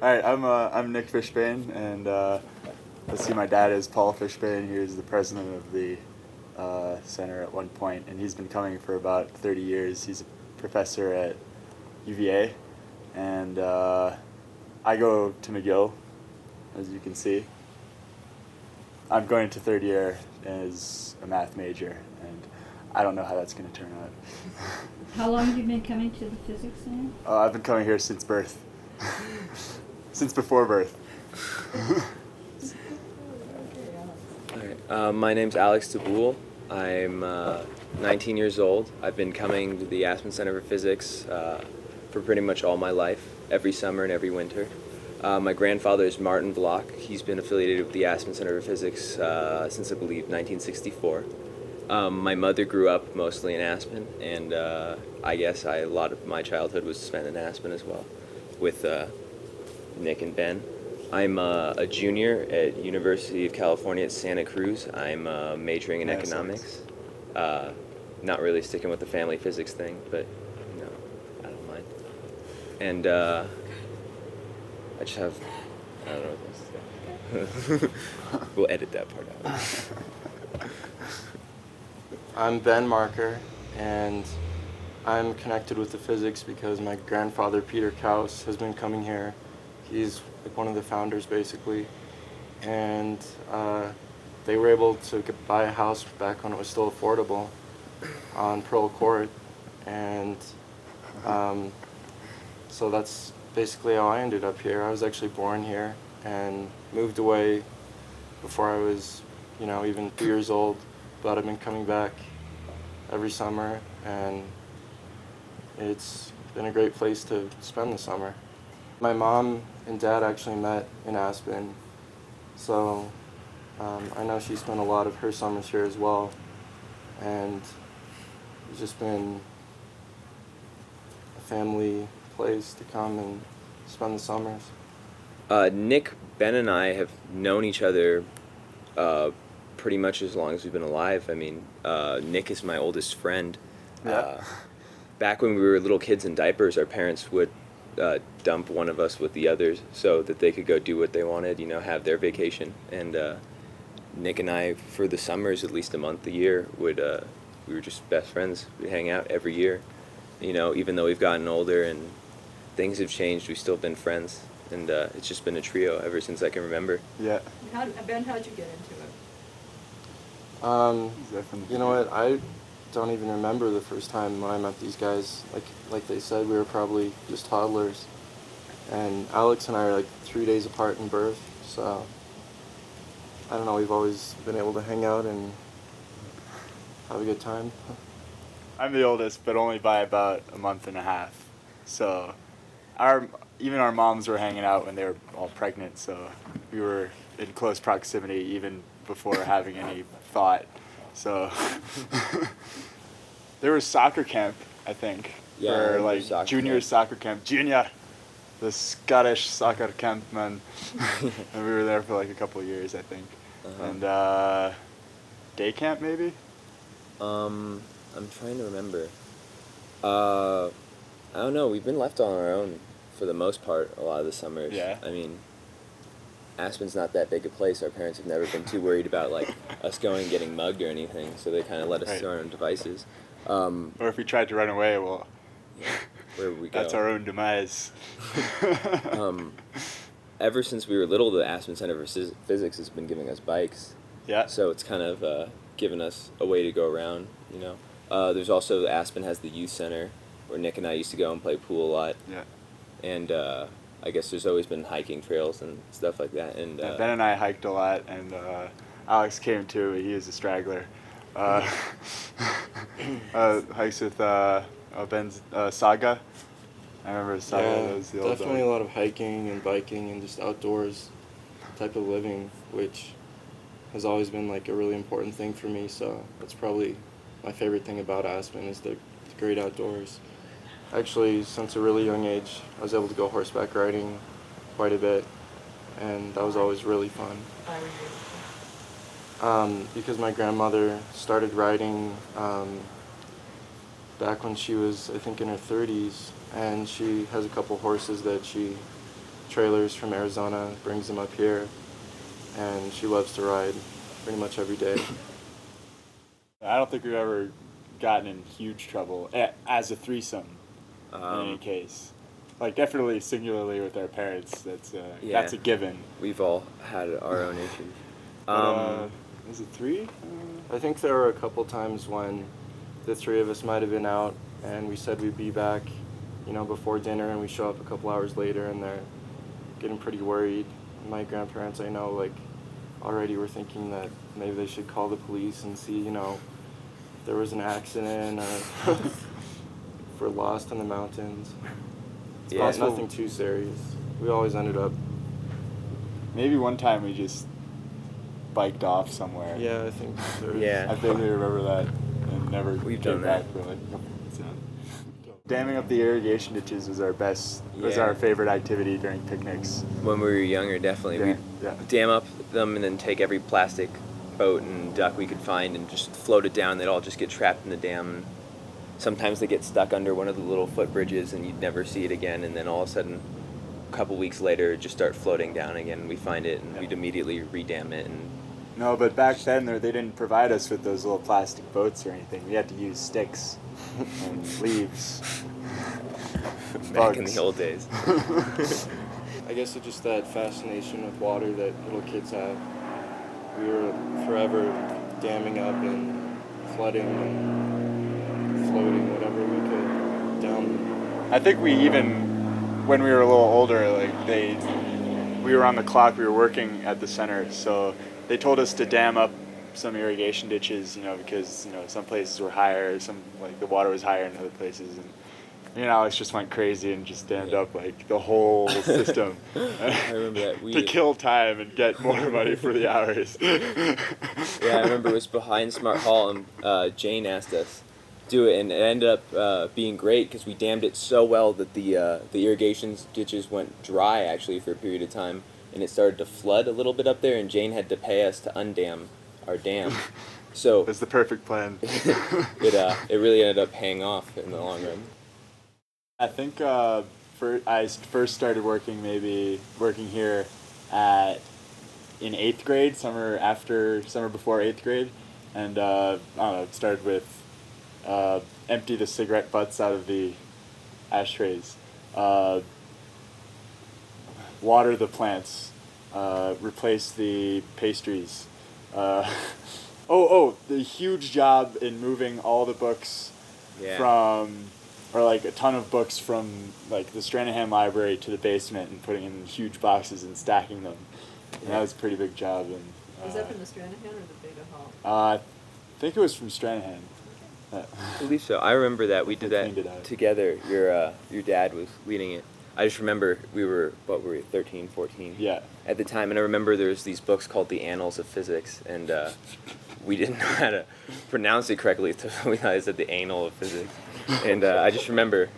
All right, I'm Nick Fishbane, and let's see, my dad is Paul Fishbane. He was the president of the center at one point, and he's been coming for about 30 years. He's a professor at UVA, and I go to McGill, as you can see. I'm going to third year as a math major, and I don't know how that's going to turn out. How long have you been coming to the physics center? I've been coming here since birth. Since before birth. Alright, my name's Alex Touboul. I'm 19 years old. I've been coming to the Aspen Center for Physics for pretty much all my life, every summer and every winter. My grandfather is Martin Block. He's been affiliated with the Aspen Center for Physics since, I believe, 1964. My mother grew up mostly in Aspen, and I guess a lot of my childhood was spent in Aspen as well, with Nick and Ben. I'm a junior at University of California at Santa Cruz. I'm majoring in economics. Not really sticking with the family physics thing, but I don't mind. And I just have, I don't know what to say. We'll edit that part out. I'm Ben Marker, and I'm connected with the physics because my grandfather, Peter Kaus, has been coming here. He's like one of the founders, basically, and they were able to buy a house back when it was still affordable on Pearl Court, and so that's basically how I ended up here. I was actually born here and moved away before I was, even 2 years old, but I've been coming back every summer, and it's been a great place to spend the summer. My mom and dad actually met in Aspen, so I know she spent a lot of her summers here as well, and it's just been a family place to come and spend the summers. Nick, Ben, and I have known each other pretty much as long as we've been alive. I mean, Nick is my oldest friend. Yeah. Back when we were little kids in diapers, our parents would dump one of us with the others so that they could go do what they wanted, have their vacation. And Nick and I, for the summers, at least a month a year, we were just best friends. We'd hang out every year. Even though we've gotten older and things have changed, we've still been friends. And it's just been a trio ever since I can remember. Yeah. Ben, how'd you get into it? You know what? I don't even remember the first time when I met these guys. Like they said, we were probably just toddlers. And Alex and I are like 3 days apart in birth, so I don't know, we've always been able to hang out and have a good time. I'm the oldest, but only by about a month and a half. So even our moms were hanging out when they were all pregnant, so we were in close proximity even before having any thought. So there was soccer camp, I think, for like junior soccer camp. Junior, the Scottish soccer camp, man. And we were there for like a couple of years, I think. And day camp, maybe? I'm trying to remember. I don't know. We've been left on our own for the most part a lot of the summers. Yeah. I mean, Aspen's not that big a place. Our parents have never been too worried about like us going and getting mugged or anything, so they kind of let us to our own devices. Or if we tried to run away, well, where would we go? That's our own demise. Ever since we were little, the Aspen Center for Physics has been giving us bikes. Yeah. So it's kind of given us a way to go around, There's also, Aspen has the youth center where Nick and I used to go and play pool a lot. Yeah. And I guess there's always been hiking trails and stuff like that. And Ben and I hiked a lot, and Alex came too. He is a straggler. Hikes with Ben's Saga. I remember Saga. Yeah, That was the old definitely a lot of hiking and biking and just outdoors type of living, which has always been like a really important thing for me. So that's probably my favorite thing about Aspen is the great outdoors. Actually, since a really young age, I was able to go horseback riding quite a bit, and that was always really fun. Why were you able to? Because my grandmother started riding back when she was, I think, in her 30s, and she has a couple horses that she trailers from Arizona, brings them up here, and she loves to ride pretty much every day. I don't think we've ever gotten in huge trouble as a threesome in any case. Like, definitely singularly with our parents, that's a given. We've all had our own issues. But, is it 3? I think there were a couple times when the 3 of us might have been out and we said we'd be back, before dinner, and we show up a couple hours later and they're getting pretty worried. My grandparents, I know, like, already were thinking that maybe they should call the police and see, if there was an accident or if we're lost in the mountains. It's nothing too serious. We always ended up. Maybe one time we just biked off somewhere. Yeah, I think there is. Yeah. I vaguely remember that and never We've came done back that. for like a couple months. Damming up the irrigation ditches was was Yeah. our favorite activity during picnics. When we were younger, definitely. Yeah, We'd yeah. dam up them and then take every plastic boat and duck we could find and just float it down. They'd all just get trapped in the dam. Sometimes they get stuck under one of the little footbridges and you'd never see it again. And then all of a sudden, a couple weeks later, it'd just start floating down again. We find it and Yeah. we'd immediately re-dam it. And No, but back then they didn't provide us with those little plastic boats or anything. We had to use sticks and leaves. back in Bugs. the old days. I guess it's just that fascination with water that little kids have. We were forever damming up and flooding and floating whatever we could down. I think we even, when we were a little older, we were on the clock, we were working at the center, so they told us to dam up some irrigation ditches, because, some places were higher, the water was higher in other places, and Alex just went crazy and just dammed up, the whole system. I remember that. To kill time and get more money for the hours. Yeah, I remember it was behind Smart Hall, and Jane asked us to do it, and it ended up being great because we dammed it so well that the irrigation ditches went dry actually for a period of time, and it started to flood a little bit up there, and Jane had to pay us to undam our dam. So That's the perfect plan. it really ended up paying off in the long run. I think I first started working here in 8th grade, summer before 8th grade, and I don't know, it started with empty the cigarette butts out of the ashtrays, water the plants, replace the pastries. The huge job in moving all the books a ton of books from the Stranahan Library to the basement and putting in huge boxes and stacking them. And that was a pretty big job. And Was that from the Stranahan or the Beta Hall? I think it was from Stranahan. I believe so. I remember that we did Cleaned it that out. together. Your dad was leading it. I just remember we were 13, 14 Yeah. at the time, and I remember there was these books called The Annals of Physics, and we didn't know how to pronounce it correctly, so we thought it said The Anal of Physics. And I just remember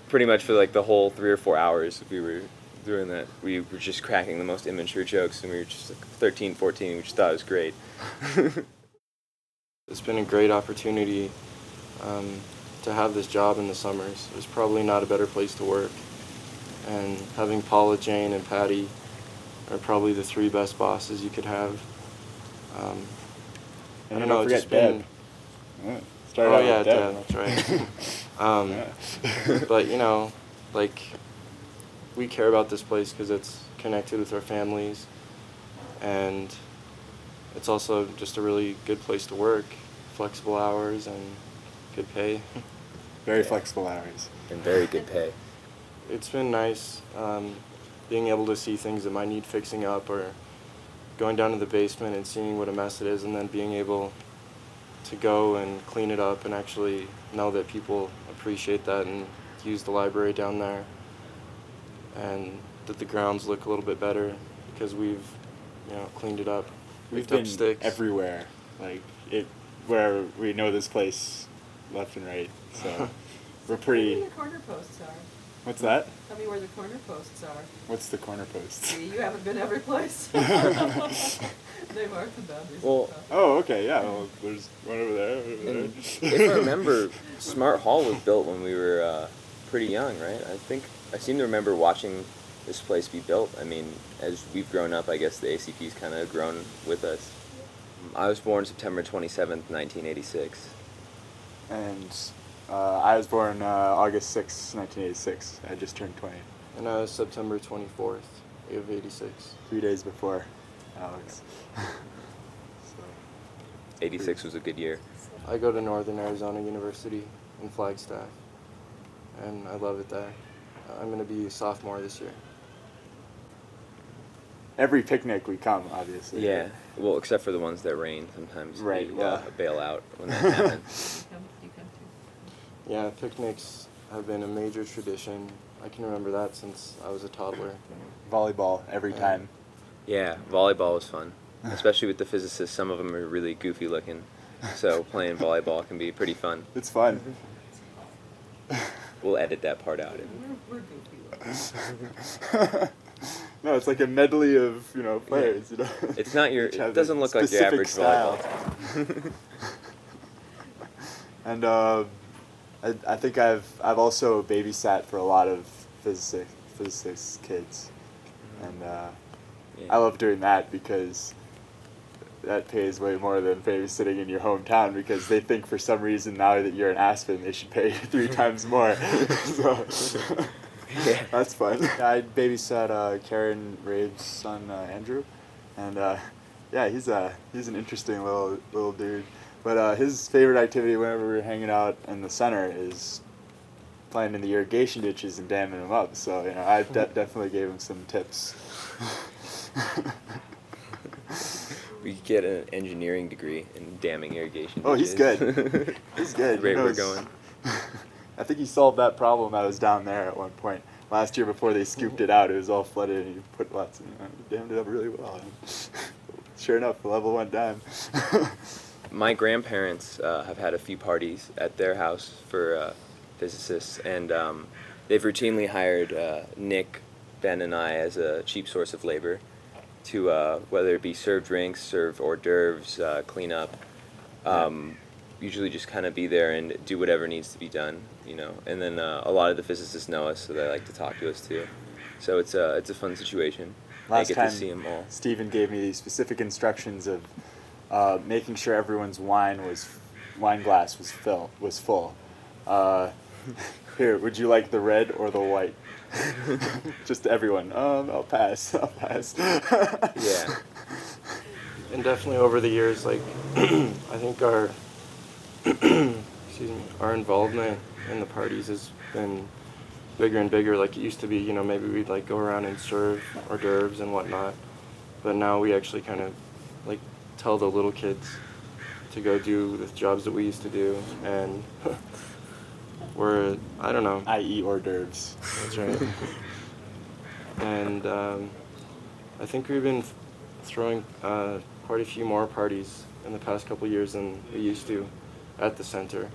pretty much for the whole 3 or 4 hours we were doing that. We were just cracking the most immature jokes, and we were just 13, 14, we just thought it was great. It's been a great opportunity to have this job in the summers. There's probably not a better place to work. And having Paula, Jane, and Patty are probably the 3 best bosses you could have. I don't know, it's just been... Started out with Deb. That's right. But, we care about this place because it's connected with our families, and it's also just a really good place to work. Flexible hours and good pay. Very flexible hours. And very good pay. It's been nice being able to see things that might need fixing up, or going down to the basement and seeing what a mess it is, and then being able to go and clean it up and actually know that people appreciate that and use the library down there, and that the grounds look a little bit better because we've cleaned it up. We've Picked up been sticks everywhere, where we know this place left and right. So we're Tell pretty. me where the corner posts are. What's that? Tell me where the corner posts are. What's the corner post? See, you haven't been every place. They mark the boundaries. Well, Oh, okay, yeah. Well, there's one over there. Over there. And if I remember, Smart Hall was built when we were pretty young, right? I seem to remember watching this place be built. I mean, as we've grown up, I guess the ACP's kind of grown with us. I was born September 27th, 1986. And I was born August 6th, 1986. I just turned 20. And I was September 24th of 86. 3 days before Alex. So, 86 was a good year. I go to Northern Arizona University in Flagstaff, and I love it there. I'm going to be a sophomore this year. every picnic we come, obviously. Yeah, well, except for the ones that rain. Sometimes Right, we well. bail out when that happens. You come too. Yeah, picnics have been a major tradition. I can remember that since I was a toddler. Volleyball every time. Yeah, volleyball was fun, especially with the physicists. Some of them are really goofy looking, so playing volleyball can be pretty fun. It's fun. We'll edit that part out. We're goofy. No, it's like a medley of players. You know. It's not your. Each have It doesn't a look like your specific average style. volleyball. And I think I've also babysat for a lot of physicists kids, and Yeah. I love doing that because that pays way more than babysitting in your hometown, because they think for some reason now that you're in Aspen they should pay 3 times more. So Yeah. that's fun. I babysat Karen Rave's son Andrew, and yeah, he's an interesting little dude. But his favorite activity whenever we're hanging out in the center is playing in the irrigation ditches and damming them up. So I definitely gave him some tips. We could get an engineering degree in damming irrigation. Oh, he's ditches. good. He's good. The rate He we're knows. going. I think he solved that problem. I was down there at one point last year before they scooped it out. It was all flooded, and he put lots of dammed it up really well. And sure enough, the level went down. My grandparents have had a few parties at their house for physicists, and they've routinely hired Nick, Ben, and I as a cheap source of labor to whether it be serve drinks, serve hors d'oeuvres, clean up. Usually just kind of be there and do whatever needs to be done, And then a lot of the physicists know us, so they like to talk to us too. So it's a fun situation. I Last get time, to see them all. Stephen gave me these specific instructions of making sure everyone's wine glass was full. Here, would you like the red or the white? Just everyone. I'll pass. Yeah. And definitely over the years, like, I think our our involvement in the parties has been bigger and bigger. Like it used to be, maybe we'd like go around and serve hors d'oeuvres and whatnot, but now we actually kind of like tell the little kids to go do the jobs that we used to do, and I don't know. I eat hors d'oeuvres. That's right. And I think we've been throwing quite a few more parties in the past couple years than we used to at the center.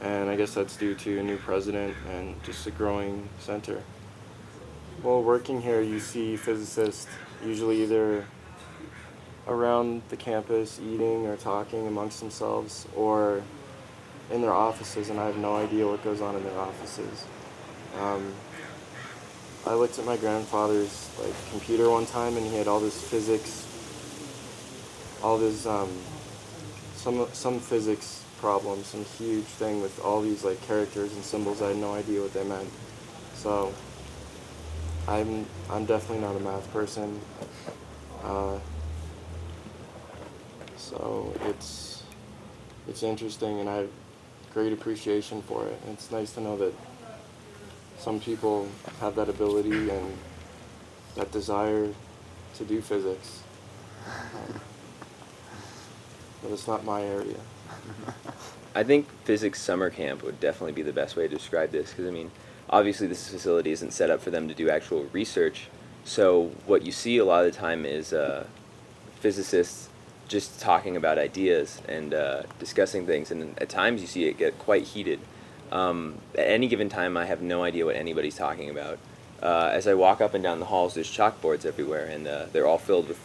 And I guess that's due to a new president and just a growing center. Well, working here, you see physicists usually either around the campus eating or talking amongst themselves, or in their offices, and I have no idea what goes on in their offices. I looked at my grandfather's computer one time, and he had all this physics, all this some physics problem, some huge thing with all these characters and symbols. I had no idea what they meant. So I'm definitely not a math person. So it's interesting, and I have great appreciation for it. And it's nice to know that some people have that ability and that desire to do physics. But it's not my area. I think physics summer camp would definitely be the best way to describe this, because obviously this facility isn't set up for them to do actual research. So what you see a lot of the time is physicists just talking about ideas and discussing things, and at times you see it get quite heated. At any given time, I have no idea what anybody's talking about. As I walk up and down the halls, there's chalkboards everywhere, and they're all filled with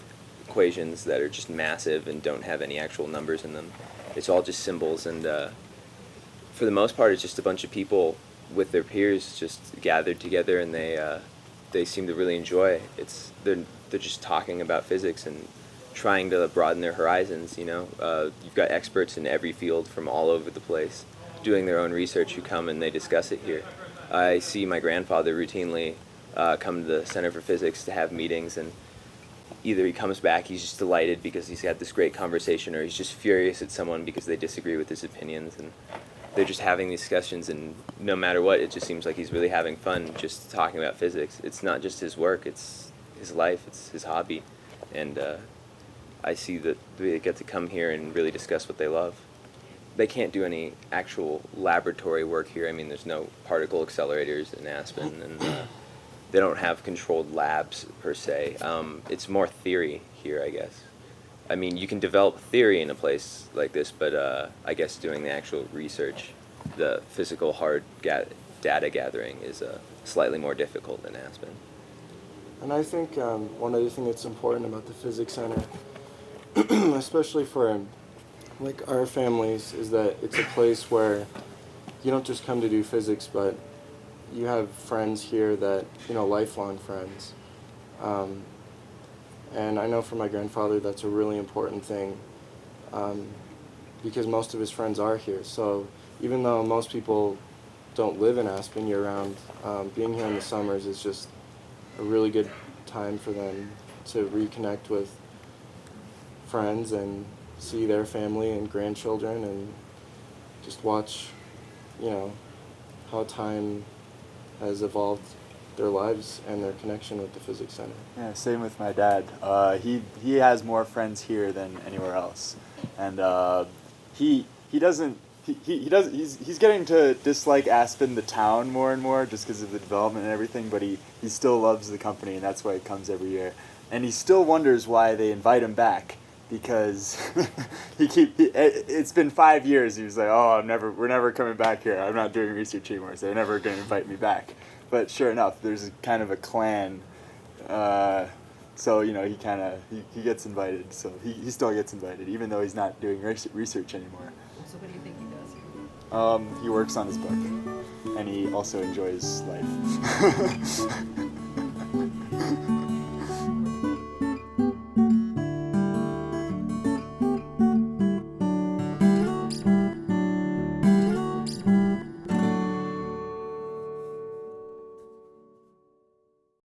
equations that are just massive and don't have any actual numbers in them. It's all just symbols, and for the most part, it's just a bunch of people with their peers just gathered together, and they they seem to really enjoy. They're just talking about physics and trying to broaden their horizons. You've got experts in every field from all over the place doing their own research who come and they discuss it here. I see my grandfather routinely come to the Center for Physics to have meetings, and either he comes back, he's just delighted because he's had this great conversation, or he's just furious at someone because they disagree with his opinions, and they're just having these discussions, and no matter what, it just seems like he's really having fun just talking about physics. It's not just his work, it's his life, it's his hobby, and I see that they get to come here and really discuss what they love. They can't do any actual laboratory work here. I mean, there's no particle accelerators in Aspen, and they don't have controlled labs per se. It's more theory here, I guess. I mean, you can develop theory in a place like this, but I guess doing the actual research, the physical hard data gathering is slightly more difficult than Aspen. And I think one other thing that's important about the Physics Center, especially for like our families, is that it's a place where you don't just come to do physics, but you have friends here that, lifelong friends. And I know for my grandfather that's a really important thing, because most of his friends are here. So even though most people don't live in Aspen year-round, being here in the summers is just a really good time for them to reconnect with friends and see their family and grandchildren and just watch, how time has evolved their lives and their connection with the Physics Center. Yeah, same with my dad. He has more friends here than anywhere else, and he's getting to dislike Aspen, the town, more and more just because of the development and everything. But he still loves the company, and that's why he comes every year. And he still wonders why they invite him back, because it's been 5 years. He was like, "Oh, we're never coming back here. I'm not doing research anymore, so they're never going to invite me back." But sure enough, there's kind of a clan. So he gets invited. So he still gets invited, even though he's not doing research anymore. So what do you think he does here? He works on his book, and he also enjoys life.